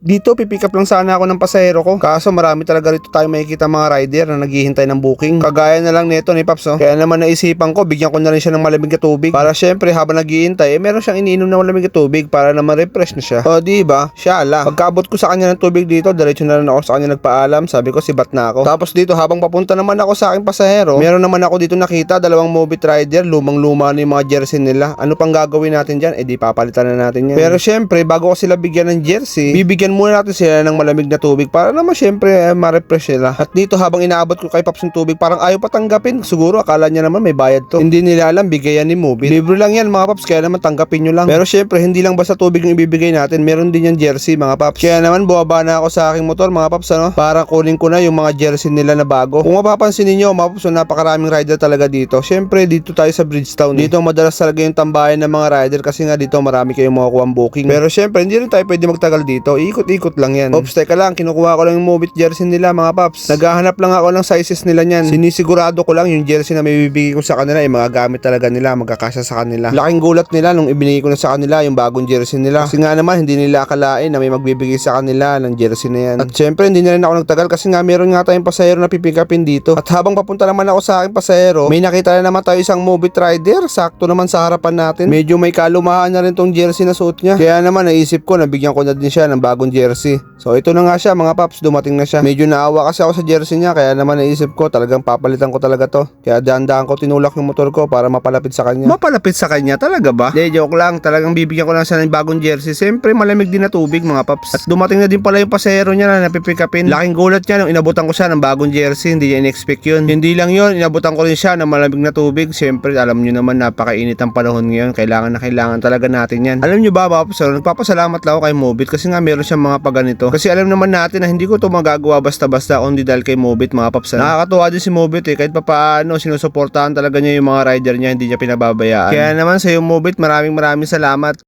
Dito pipick up lang sana ako ng pasahero ko. Kaso marami talaga rito tayo makikita mga rider na naghihintay ng booking. Kagaya na lang nito ni Paps, no? Kaya naman naisipan ko, bigyan ko na rin siya ng malamig na tubig. Para syempre habang naghihintay, meron siyang iniinom na malamig na tubig para na ma-refresh na siya. O diba? Siya ala. Pagkaabot ko sa kanya ng tubig dito, diretso na rin ako sa kanya nagpaalam. Sabi ko sibat na ako. Tapos dito habang papunta naman ako sa aking pasahero, meron naman ako dito nakita dalawang Mobit rider. Lumang-luma na yung mga jersey nila. Ano pang gagawin natin dyan? Di papalitan na natin yan. Pero syempre, bago ko sila bigyan ng jersey, bibigyan muna natin sila ng malamig na tubig para naman syempre ma-refresh sila. At dito habang inaabot ko kay Paps yung tubig, parang ayaw patanggapin. Siguro akala niya naman may bayad to. Hindi nila alam, bigayan ni Mobit. Libre lang yan mga Paps, kaya naman tanggapin nyo lang. Pero syempre, hindi lang basta tubig yung ibibigay natin, meron din yung jersey mga Paps. Kaya naman bumaba na ako sa aking motor mga Paps, ano, para kunin ko na yung mga jersey nila na bago. Kung mapapansin niyo mga Paps, napakaraming rider talaga dito. Syempre dito tayo sa Bridgetown. Dito madalas talaga yung tambayan ng mga rider kasi nga dito marami kayong makukuha ang booking. Pero syempre hindi rin tayo pwede magtagal dito. Ikot-ikot lang yan. Ops, teka lang, kinukuha ko lang yung Mobit jersey nila mga Paps. Naghahanap lang ako ng sizes nila niyan. Sinisigurado ko lang yung jersey na may bibigay ko sa kanila ay mga gamit talaga nila, magkakasya sa kanila. Laking gulat nila nung ibinigay ko na sa kanila yung bagong jersey nila. Kasi nga naman hindi nila akalain na may magbibigay sa kanila ng jersey na yan. At syempre hindi na rin ako nagtagal kasi nga meron nga tayong pasahero na pipick upin dito. At habang papunta naman ako sa aking pasahero, may nakita na naman tayo isang Mobit rider. Sakto naman sa harapan natin. Medyo may kalumaan na rin tong jersey na suot niya. Kaya naman naisip ko na bigyan ko na din siya ng bagong jersey. So ito na nga siya mga Paps, dumating na siya. Medyo naawa kasi ako sa jersey niya, kaya naman naisip ko talagang papalitan ko talaga to. Kaya dahan-dahan ko tinulak yung motor ko para mapalapit sa kanya. Mapalapit sa kanya talaga ba? Joke lang, talagang bibigyan ko lang siya ng bagong jersey. Siyempre malamig din na tubig mga Paps. At dumating na din pala yung pasahero niya na napipick upin. Laking gulat niya nung inabutan ko siya ng bagong jersey, hindi niya in-expect yun. Hindi lang yun, inabutan ko rin siya ng malamig na tubig. Siyempre alam niyo naman napakainit ang panahon ngayon. Kailangan na kailangan talaga natin yan. Alam niyo ba Paps, nagpapasalamat lang ako kay Mobit kasi nga meron siyang mga paganito. Kasi alam naman natin na hindi ko to magagawa basta-basta kundi dahil kay Mobit mga Paps. Nakakatuwa din si Mobit kahit papaano sinusuportahan talaga niya yung mga rider niya, hindi niya pinababayaan. Kaya naman sa iyo Mobit, maraming salamat.